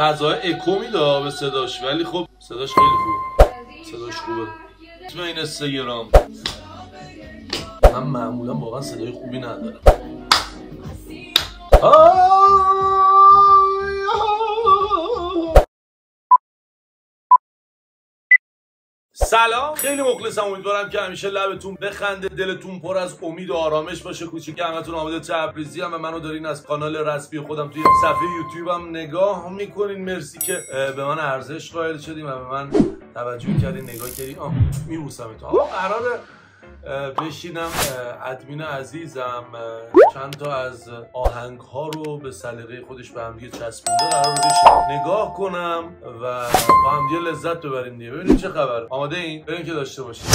فضای اکو میده به صداش، ولی خب صداش خیلی خوبه. صداش خوبه. اسم این اینستاگرام من معمولا واقعا صدای خوبی ندارم. سلام، خیلی مخلصم. امیدوارم که همیشه لبتون بخنده، دلتون پر از امید و آرامش باشه. کوچیک همتون آماده تبریزی هم و منو دارین از کانال رسمی خودم توی صفحه یوتیوبم نگاه میکنین. مرسی که به من ارزش قائل شدین و به من توجه کردین، نگاه کردین. میبوسمتون. قراره بشینم ادمین عزیزم چند تا از آهنگ ها رو به سلیقه خودش به هم دیگه چسبونده، قراره بشینم نگاه کنم و با هم دیگه لذت ببریم دیگه. ببینیم چه خبر. آماده این؟ بریم که داشته باشیم.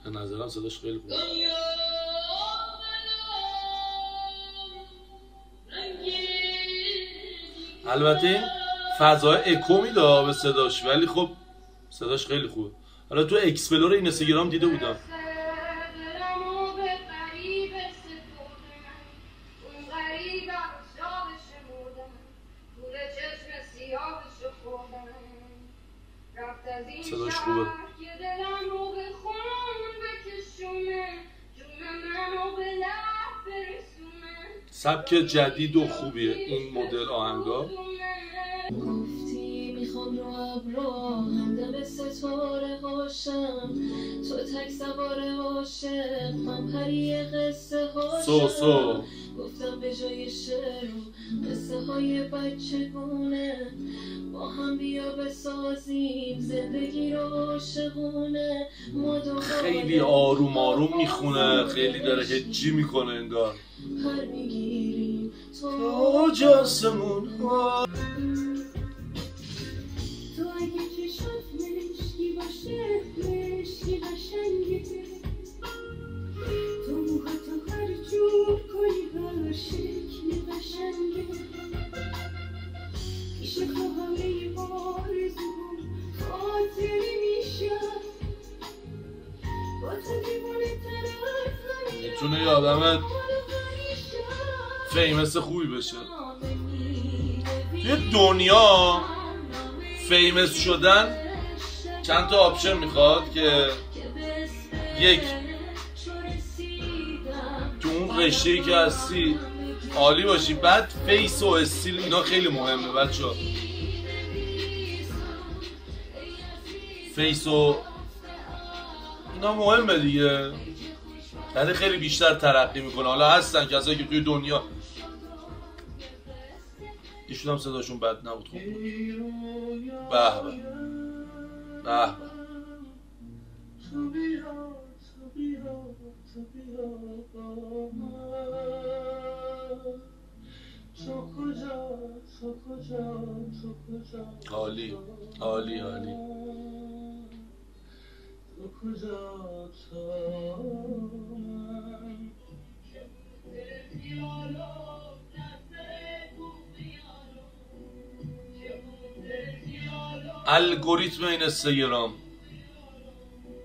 به نظرم صداش خیلی خوبه. البته فضای اکو میده به صداش، ولی خب صداش خیلی خوبه. حالا تو اکسپلور اینستاگرام دیده بودم. صداش خوبه. سبک جدید و خوبیه این مدل آهنگا. گفتی میخوام رو ابرا همدم ستاره باشم، تو تک سواره عاشق من پری قصه هاشم. گفتم به جای شعر و قصه های بچگونه با هم بیا بسازیم زندگی رو عاشقونه. خیلی آروم آروم میخونه، خیلی داره هجی میکنه انگار. پر میگیریم تو جاسمون ها. تو اگه چشات مشکی باشه مشکی قشنگه، تو موهاتو هر جور کنی هر شکلی قشنگه، پیش همه آرزوم خاطری میشم با تو دیوانه تر از همین. میتونه یه آدم فیمس خوبی بشه. توی دنیا فیمس شدن چند تا آپشن میخواد که یک، تو اون رشته‌ای که هستی عالی باشی، بعد فیس و استیل اینا خیلی مهمه بچه‌ها. فیس و اینا مهمه دیگه، یعنی خیلی بیشتر ترقی میکنه. حالا هستن کسایی که توی دنیا، ایشون هم صداشون بد نبود، خوب بود. به به عالی عالی عالی. الگوریتم این اینستاگرام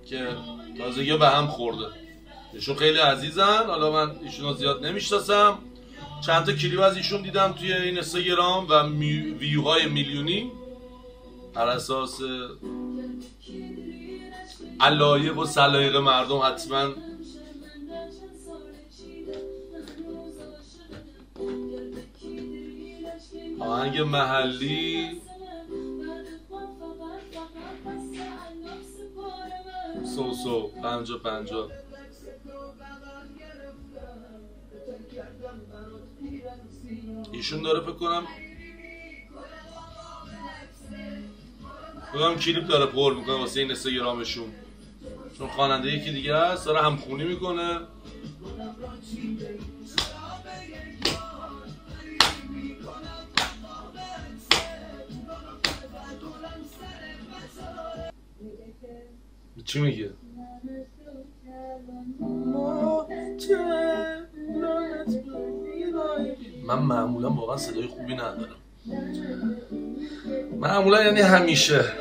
که تازگی به هم خورده. ایشون خیلی عزیزن، حالا من ایشون رو زیاد نمیشناسم، چند تا کلیپ از ایشون دیدم توی این اینستاگرام و ویوهای میلیونی بر اساس علایق و سلایق مردم. حتما آهنگ محلی سو 50 ایشون داره فکر کنم کلیپ داره پر میکنه واسه این اینستاگرامشون، چون خواننده یکی دیگه هست داره همخونی میکنه. چی میگه؟ من معمولا واقعا صدای خوبی ندارم، معمولا یعنی همیشه.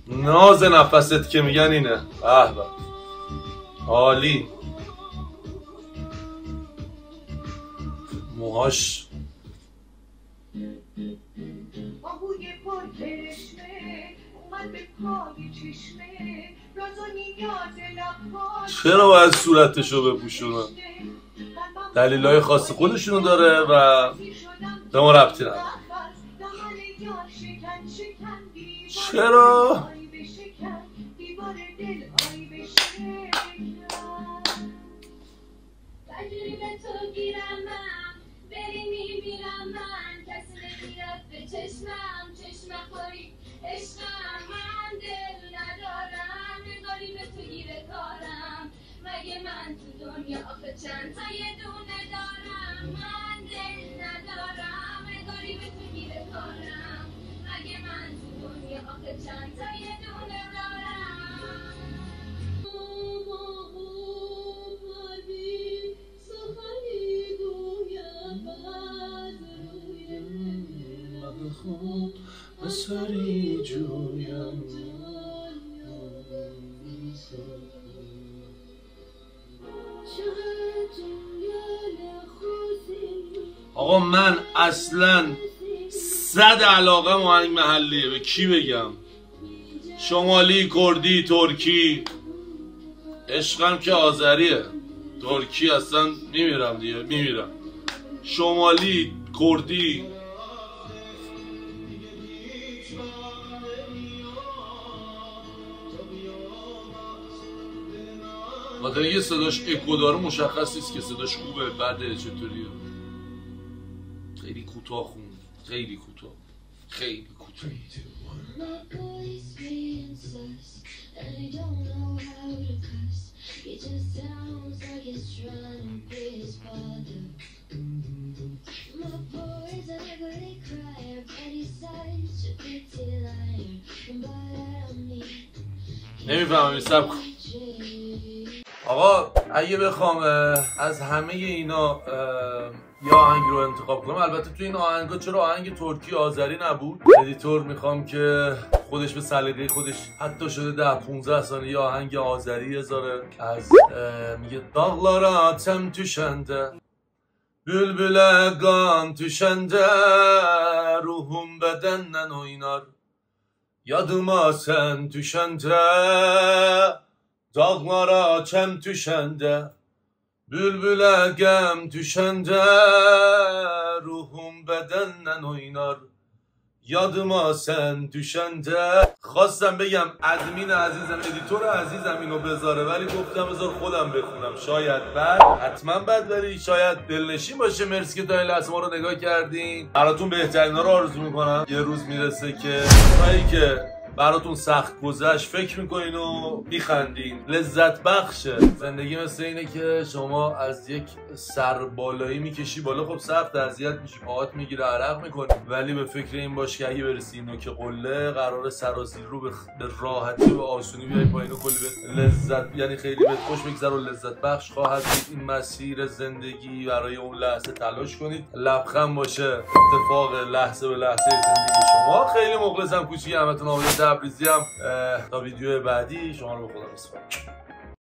ناز نفست که میگن اینه. به به عالی. موهاش آهوی پرکرشمه اومد به پای چشمه راز و نیاز لب‌هاش. چرا باید صورتشو بپوشونن؟ دلیلای خاص خودشونو داره و به ما ربطی نداره. چرا؟ مگه من تو دنیا آخه چند تا یه دونه دارم، من دل ندارم نگاری به تو گیره کارم، مگه من تو دنیا آخه چند تا یه دونه دارم. سخنی گویم از روی خود بسری جویم. آقا من اصلا 100 علاقه آهنگ محلیه. به کی بگم؟ شمالی، کردی، ترکی. عشقم که آذریه، ترکی اصلا میمیرم دیگه، میمیرم. شمالی، کردی. خاطر یه صداش اکو داره مشخص نیست که صداش خوبه بده چطوریه. خیلی کوتاه خوند، خیلی کوتاه، خیلی کوتاه. نمیفهمم این سب کن. آقا اگه بخوام از همه اینا یه آهنگ رو انتخاب کنم، البته تو این آهنگا چرا آهنگ ترکی آذری نبود؟ ادیتور میخوام که خودش به سلیقه خودش حتی شده 10-15 ثانیه یه آهنگ آذری بذاره از میگه dağlara atem düşende bülbüle kan düşende ruhum bedenden oynar yadıma sen düşende dağlara çem düşende bülbüle gem düşende ruhum bedenden oynar yadıma sen düşende. خواستم بگم ادمین عزیزم، ادیتور عزیزم اینو بذاره، ولی گفتم بذار خودم بخونم. شاید بد، حتما بد، ولی شاید دلنشین باشه. مرسی که تا این لحظه ما رو نگاه کردین. براتون بهترینا رو آرزو میکنم. یه روز میرسه که اونایی که براتون سخت گذشت فکر میکنین و میخندین، لذت بخشه. زندگی مثل اینه که شما از یک سر بالایی میکشی بالا، خب سخت اذیت میشی، پاهات میگیره، عرق میکنی، ولی به فکر این باش که اگه برسی اینو که قله قراره سرازیر رو به راحتی و آسونی بیای پایین و کلی به لذت، یعنی خیلی بهت خوش بگذره و لذت بخش خواهد بود این مسیر زندگی. برای اون لحظه تلاش کنید، لبخند باشه اتفاق لحظه به لحظه زندگی شما. خیلی مخلصم، کوچیک همتون. آمده تبریزی هم. تا ویدیو بعدی شما رو به خدا میسپارم.